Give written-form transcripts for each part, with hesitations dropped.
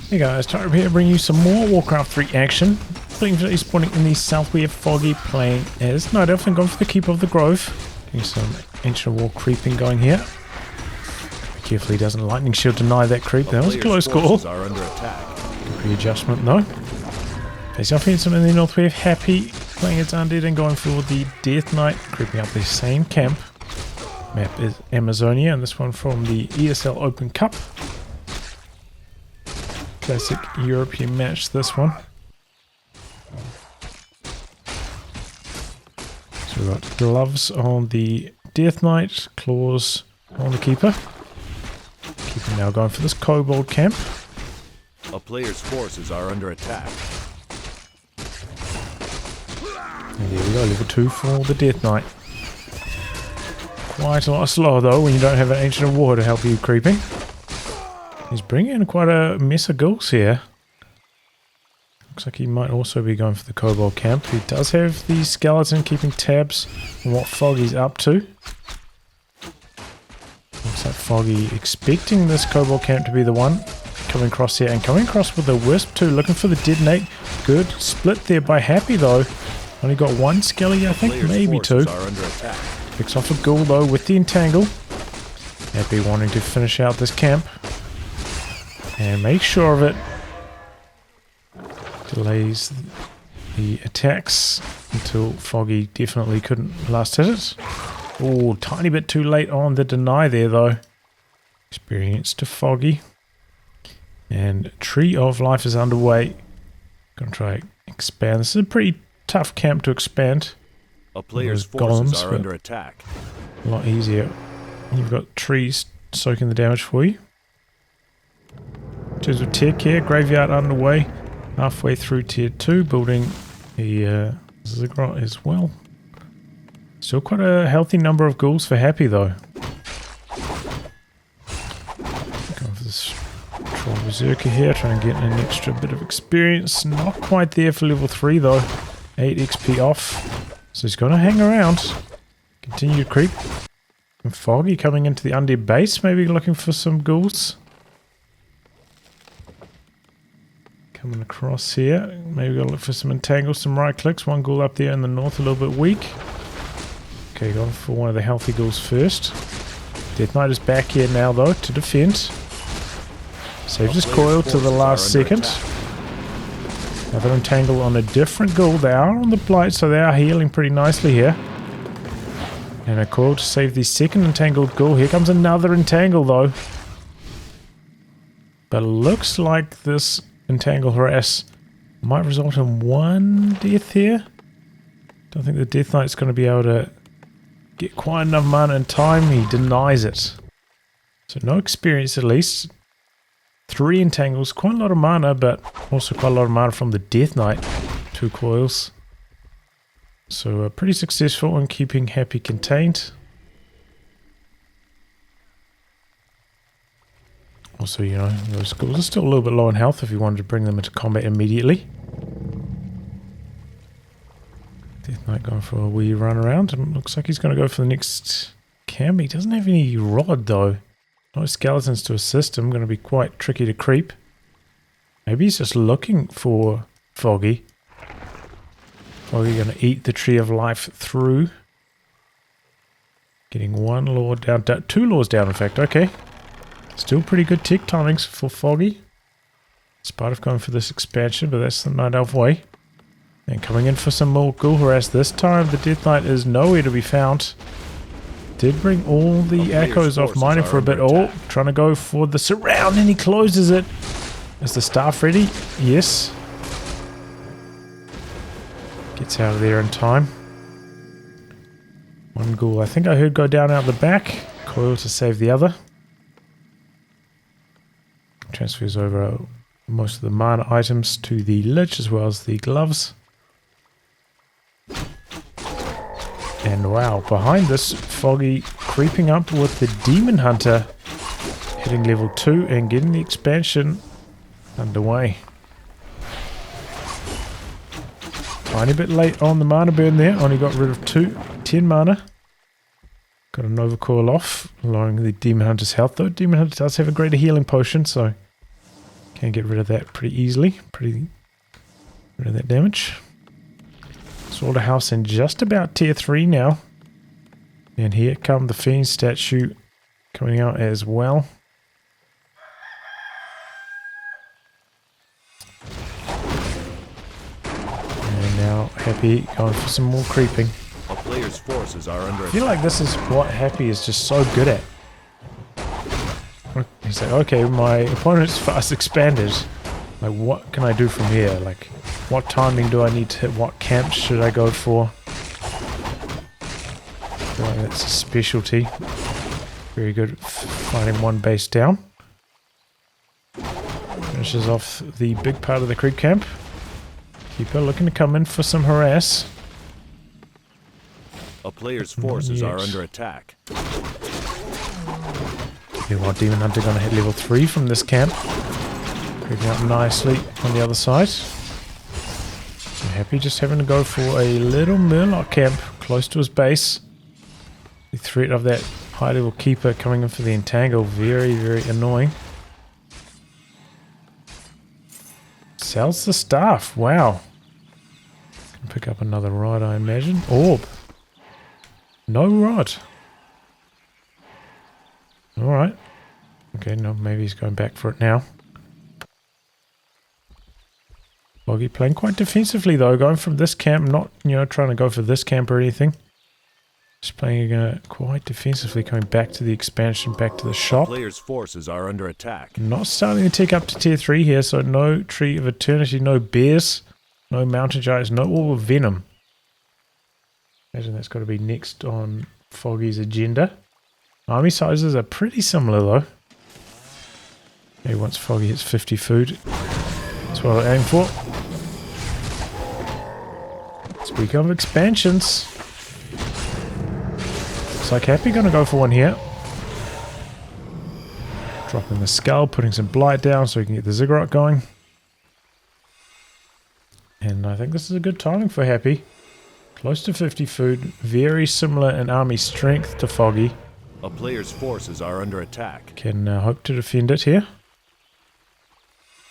Hey guys, Tyler here, bringing you some more Warcraft 3 action. Playing today, spawning in the south, we have Foggy playing as Night Elf and going for the Keep of the Grove. Getting some Ancient War creeping going here. Carefully doesn't Lightning Shield deny that creep. That was a close call. Good readjustment though. Facing off against him in the north, we have Happy playing its Undead and going for the Death Knight, creeping up the same camp. Map is Amazonia, and this one from the ESL Open Cup. Classic European match, this one. So we've got gloves on the Death Knight, claws on the Keeper. Keeper now going for this Kobold camp. A player's forces are under attack. And there we go, level 2 for the Death Knight. Quite a lot slower though when you don't have an Ancient War to help you creeping. He's bringing in quite a mess of ghouls here. Looks like he might also be going for the Kobold camp. He does have the skeleton keeping tabs on what Foggy's up to. Looks like Foggy expecting this Kobold camp to be the one. Coming across here and coming across with the Wisp too. Looking for the Detonate. Good split there by Happy though. Only got one Skelly, I think, maybe two. Picks off a ghoul though with the Entangle. Happy wanting to finish out this camp. And make sure of it. Delays the attacks until Foggy definitely couldn't last hit it. Oh, tiny bit too late on the deny there though. Experience to Foggy. And Tree of Life is underway. Gonna try expand. This is a pretty tough camp to expand. A player's forces are under attack. A lot easier. You've got trees soaking the damage for you. In terms of tier care, Graveyard underway. Halfway through tier 2, building the Ziggurat as well. Still quite a healthy number of ghouls for Happy though. Going for this Troll Berserker here, trying to get an extra bit of experience. Not quite there for level 3 though. 8 XP off. So he's going to hang around. Continue to creep. And Foggy coming into the Undead base, maybe looking for some ghouls. Coming across here. Maybe gotta look for some entangles, some right clicks. One ghoul up there in the north, a little bit weak. Okay, going for one of the healthy ghouls first. Death Knight is back here now though to defend. Saves his coil to the last second. Another entangle on a different ghoul. They are on the blight, so they are healing pretty nicely here. And a coil to save the second entangled ghoul. Here comes another entangle though. But it looks like this Entangle Harass might result in one death here. Don't think the Death Knight's going to be able to get quite enough mana in time. He denies it. So no experience at least. 3 entangles, quite a lot of mana, but also quite a lot of mana from the Death Knight. 2 coils. So pretty successful in keeping Happy contained. Also, you know, those ghouls are still a little bit low in health if you wanted to bring them into combat immediately. Death Knight going for a wee run around, and looks like he's going to go for the next camp. He doesn't have any rod though. No skeletons to assist him. Going to be quite tricky to creep. Maybe he's just looking for Foggy. Foggy going to eat the Tree of Life through. Getting one lord down, 2 lords down in fact, okay. Still pretty good tick timings for Foggy. In spite of going for this expansion, but that's the Night Elf way. And coming in for some more ghoul harass this time. The Death Knight is nowhere to be found. Did bring all the echoes off mining for a bit. Oh, trying to go for the surround and he closes it. Is the staff ready? Yes. Gets out of there in time. One ghoul I think I heard go down out the back. Coil to save the other. Transfers over most of the mana items to the Lich as well as the gloves. And wow, behind this, Foggy creeping up with the Demon Hunter, hitting level 2 and getting the expansion underway. Tiny bit late on the mana burn there, only got rid of 10 mana. Got a Nova Coil off, lowering the Demon Hunter's health though. Demon Hunter does have a greater healing potion, so Can get rid of that pretty easily. Rid of that damage. Slaughterhouse in just about tier 3 now. And here come the Fiend statue coming out as well. And now Happy going for some more creeping. A player's forces are under I feel like this is what Happy is just so good at. He's like, okay, my opponent's fast expanded. Like, what can I do from here? Like, what timing do I need to hit? What camps should I go for? I feel like that's a specialty. Very good at fighting one base down. Finishes off the big part of the creep camp. Keeper looking to come in for some harass. A player's forces are under attack. Meanwhile, Demon Hunter going to hit level 3 from this camp. Creeping up nicely on the other side. So Happy just having to go for a little Murloc camp close to his base. The threat of that high level keeper coming in for the entangle, very, very annoying. Sells the staff, wow. Can pick up another rod, I imagine. Orb. No rod. Alright. Okay, no, maybe he's going back for it now. Foggy playing quite defensively though, going from this camp, not, trying to go for this camp or anything. Just playing quite defensively, coming back to the expansion, back to the shop. Players' forces are under attack. Not starting to tick up to tier 3 here, so no Tree of Eternity, no bears, no mountain giants, no Orb of Venom. Imagine that's got to be next on Foggy's agenda. Army sizes are pretty similar though. Maybe once Foggy hits 50 food. That's what I aim for. Speak of expansions. Looks like Happy gonna go for one here. Dropping the skull, putting some blight down so we can get the ziggurat going. And I think this is a good timing for Happy. Close to 50 food, very similar in army strength to Foggy. A player's forces are under attack. Can hope to defend it here.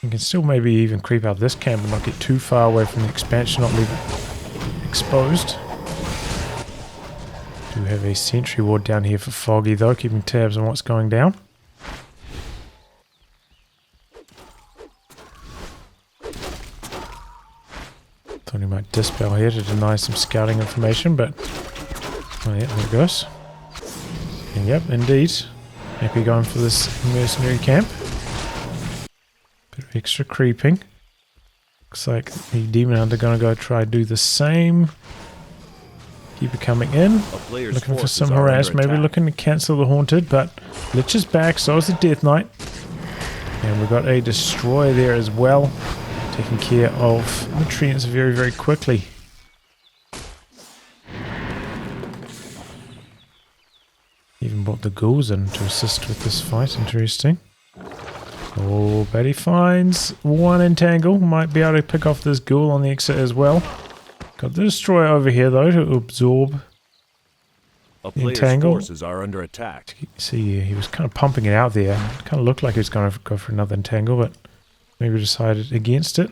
You can still maybe even creep out this camp and not get too far away from the expansion, not leave it exposed. Do have a sentry ward down here for Foggy though, keeping tabs on what's going down. Thought he might dispel here to deny some scouting information, but oh yeah, there it goes. And yep, indeed. Happy going for this mercenary camp. Bit of extra creeping. Looks like the Demon Hunter gonna go try to do the same. Keeper coming in. Looking for some harass. Maybe looking to cancel the Haunted, but Lich is back, so is the Death Knight. And we've got a Destroyer there as well. Taking care of the treants very, very quickly. Even brought the ghouls in to assist with this fight. Interesting. Oh, but he finds one entangle. Might be able to pick off this ghoul on the exit as well. Got the destroyer over here though to absorb the entangle. Forces are under attack. See, he was kind of pumping it out there. It kind of looked like he was going to go for another entangle, but maybe decided against it.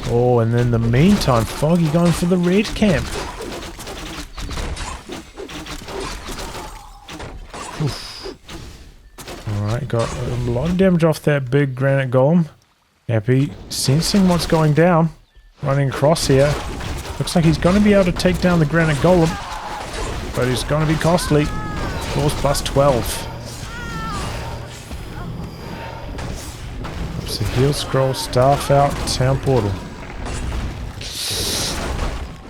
Oh, and then in the meantime, Foggy going for the red camp. Alright, got a lot of damage off that big granite golem. Happy sensing what's going down. Running across here. Looks like he's going to be able to take down the granite golem. But it's going to be costly. Force plus 12. Ups the heal scroll, staff out, town portal.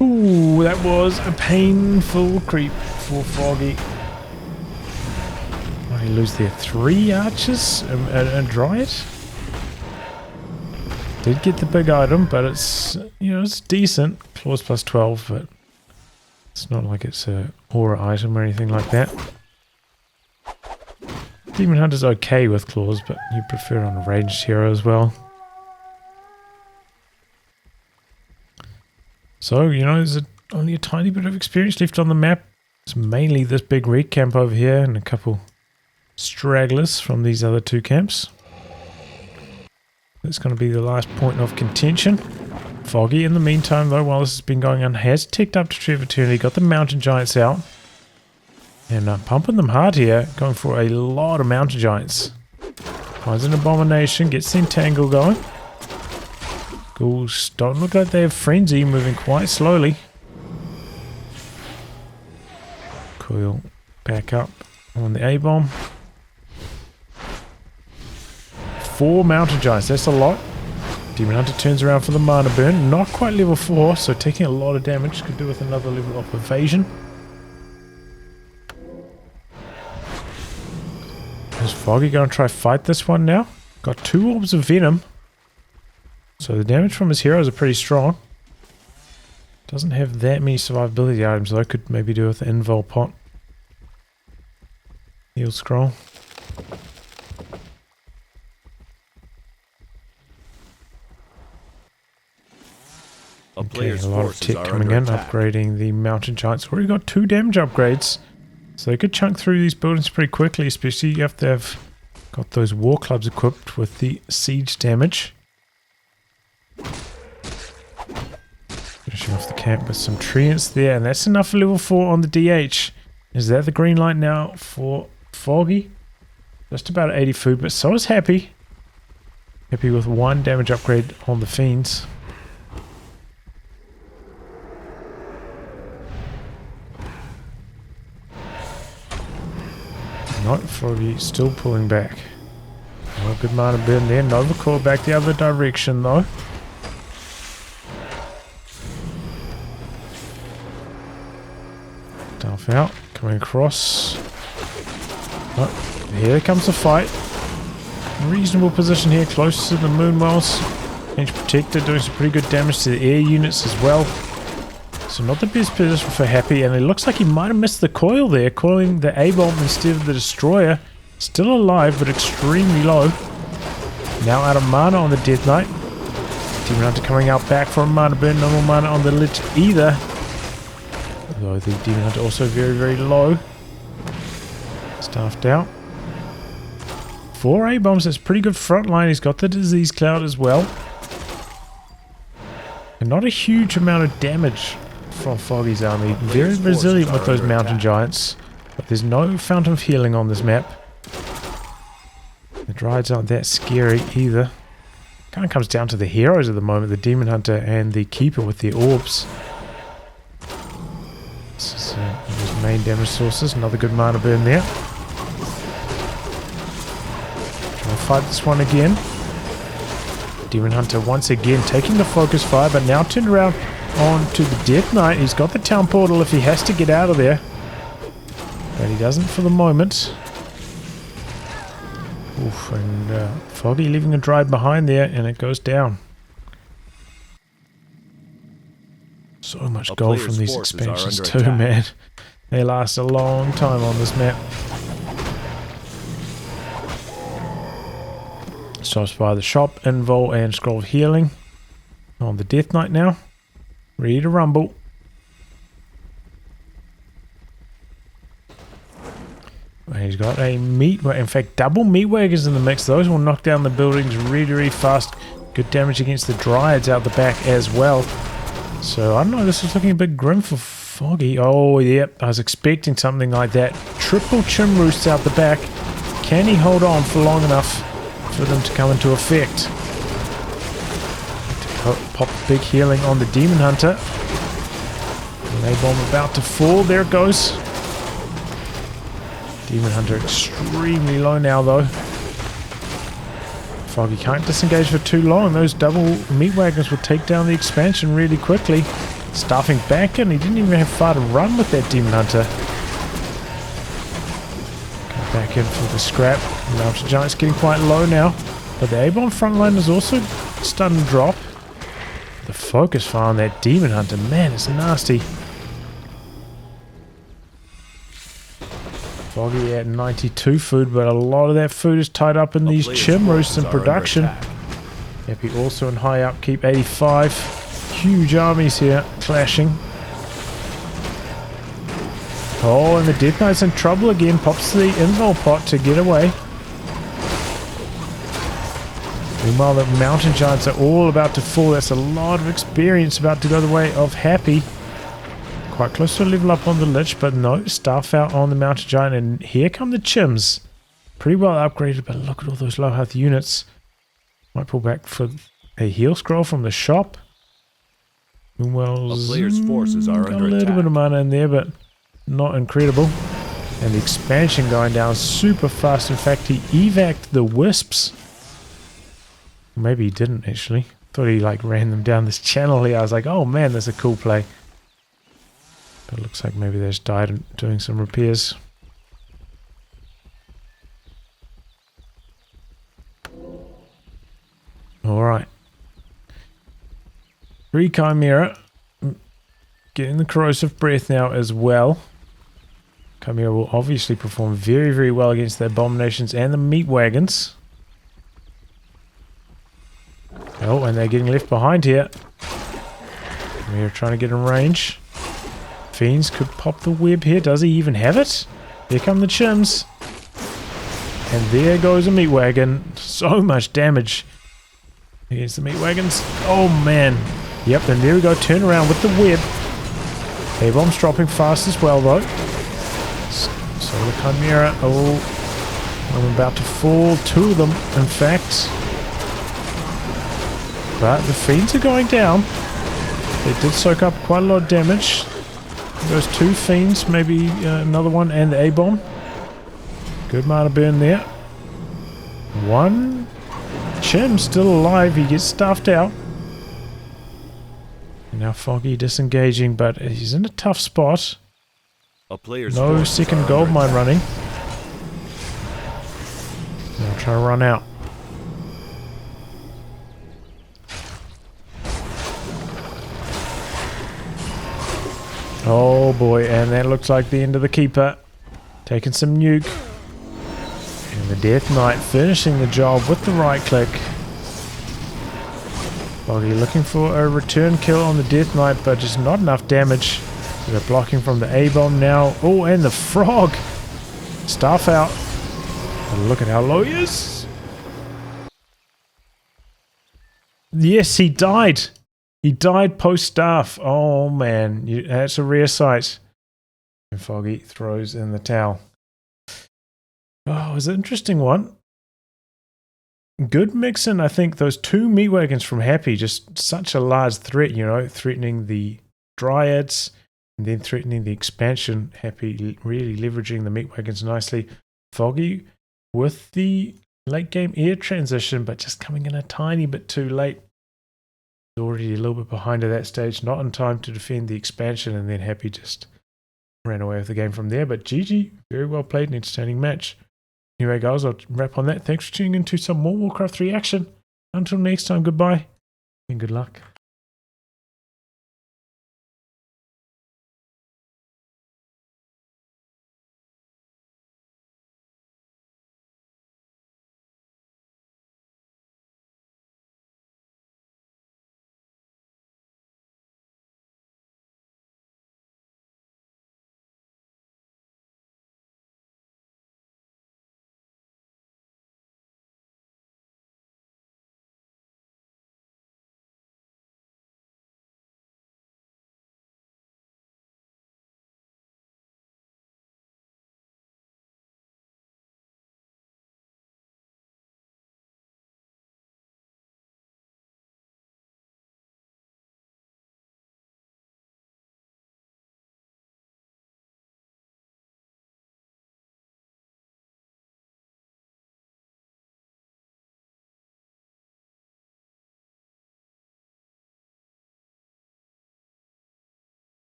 Ooh, that was a painful creep for Foggy. He lose there 3 archers and dryad. Did get the big item, but it's it's decent. Claws plus 12, but it's not like it's a aura item or anything like that. Demon Hunter's okay with claws, but you prefer it on a ranged hero as well. So there's only a tiny bit of experience left on the map. It's mainly this big red camp over here and a couple stragglers from these other 2 camps. That's going to be the last point of contention. Foggy, in the meantime, though, while this has been going on, has ticked up to Trevor Eternity, got the Mountain Giants out. And pumping them hard here, going for a lot of Mountain Giants. Finds an Abomination, gets the Entangle going. Ghouls don't look like they have Frenzy, moving quite slowly. Coil back up on the A-Bomb. 4 Mountain Giants, that's a lot. Demon Hunter turns around for the Mana Burn. Not quite level 4, so taking a lot of damage. Could do with another level of evasion. Is Foggy going to try fight this one now? Got 2 Orbs of Venom. So the damage from his heroes are pretty strong. Doesn't have that many survivability items though. Could maybe do with the Invul Pot. Heal Scroll. Okay, a lot of tech coming in, upgrading the Mountain Giants. Already got 2 damage upgrades. So they could chunk through these buildings pretty quickly, especially if they've got those war clubs equipped with the siege damage. Finishing off the camp with some treants there, and that's enough for level 4 on the DH. Is that the green light now for Foggy? Just about 80 food, but so is Happy. Happy with 1 damage upgrade on the Fiends. Not Foggy, still pulling back. Oh, good Mana Burn there. Nova Core back the other direction though. Stuff out, coming across. Oh, here comes the fight. Reasonable position here, close to the Moonwells. Range Protector doing some pretty good damage to the air units as well. So not the best position for Happy, and it looks like he might have missed the coil there, coiling the A-Bomb instead of the Destroyer. Still alive, but extremely low. Now out of mana on the Death Knight. Demon Hunter coming out back for a Mana Burn, no more mana on the Lich either. Although the Demon Hunter also very, very low. Staffed out. 4 A-Bombs, that's pretty good front line. He's got the Disease Cloud as well. And not a huge amount of damage from Foggy's army. Very resilient with those Mountain Giants. But there's no Fountain of Healing on this map. The Dryads aren't that scary either. Kind of comes down to the heroes at the moment. The Demon Hunter and the Keeper with their orbs. This is his main damage sources. Another good Mana Burn there. Trying to fight this one again. Demon Hunter once again taking the focus fire, but now turned around onto the Death Knight. He's got the town portal if he has to get out of there. But he doesn't for the moment. Oof, and Foggy leaving a Dryad behind there, and it goes down. So much gold from these expansions too, man. They last a long time on this map. Stops by the shop, Invul and Scroll of Healing. On the Death Knight now. Ready to rumble. He's got a meat, in fact double meat wagons in the mix. Those will knock down the buildings really, really fast. Good damage against the Dryads out the back as well. So I don't know, this is looking a bit grim for Foggy. Oh yep, I was expecting something like that. Triple Chim Roosts out the back. Can he hold on for long enough for them to come into effect? Pop big healing on the Demon Hunter. A-Bomb about to fall. There it goes. Demon Hunter extremely low now though. Foggy can't disengage for too long. Those double meat wagons will take down the expansion really quickly. Staffing back in. He didn't even have far to run with that Demon Hunter. Go back in for the scrap. The Mountain Giant's getting quite low now. But the A-Bomb frontline is also stun and drop. The focus fire on that Demon Hunter, man, it's nasty. Foggy at 92 food, but a lot of that food is tied up in these Chim Roosts in production. Happy also in high upkeep, 85. Huge armies here, clashing. Oh, and the Death Knight's in trouble again. Pops the Invul Pot to get away. Meanwhile, the mountain giants are all about to fall. That's a lot of experience about to go the way of Happy. Quite close to a level up on the Lich, but no, staff out on the mountain giant, and here come the Chims. Pretty well upgraded, but look at all those low health units. Might pull back for a heal scroll from the shop. Meanwhile, a player's forces are got under a little attack. bit of mana in there, but not incredible. And the expansion going down super fast. In fact, he evac'd the wisps. Maybe he didn't actually. Thought he like ran them down this channel here. I was like, oh man, that's a cool play. But it looks like maybe they just died doing some repairs. Alright. 3 Chimera. Getting the corrosive breath now as well. Chimera will obviously perform very, very well against the abominations and the meat wagons. Oh, and they're getting left behind here. Chimera trying to get in range. Fiends could pop the web here. Does he even have it? Here come the Chims. And there goes a meat wagon. So much damage against the meat wagons. Oh man. Yep, and there we go. Turn around with the web. A-bomb's dropping fast as well though. So the Chimera. Oh, I'm about to fall. 2 of them, in fact. But the Fiends are going down. They did soak up quite a lot of damage. Those 2 Fiends, maybe another one, and the A-bomb. Good mana burn there. 1 Chim still alive. He gets stuffed out. And now Foggy disengaging, but he's in a tough spot. A player's No forces second are gold under mine attack. running. Now trying to run out. Oh boy, and that looks like the end of the Keeper. Taking some nuke. And the Death Knight finishing the job with the right click. Foggy looking for a return kill on the Death Knight, but just not enough damage. So they're blocking from the A-bomb now. Oh, and the frog! Staff out. And look at how low he is. Yes, he died. He died post-staff. Oh man, that's a rare sight. And Foggy throws in the towel. Oh, it was an interesting one. Good mix in, I think, those 2 meat wagons from Happy. Just such a large threat, you know, threatening the Dryads and then threatening the expansion. Happy really leveraging the meat wagons nicely. Foggy with the late game air transition, but just coming in a tiny bit too late. Already a little bit behind at that stage, not in time to defend the expansion, and then Happy just ran away with the game from there. But GG, very well played and entertaining match. Anyway guys, I'll wrap on that. Thanks for tuning in to some more Warcraft 3 action. Until next time, goodbye and good luck.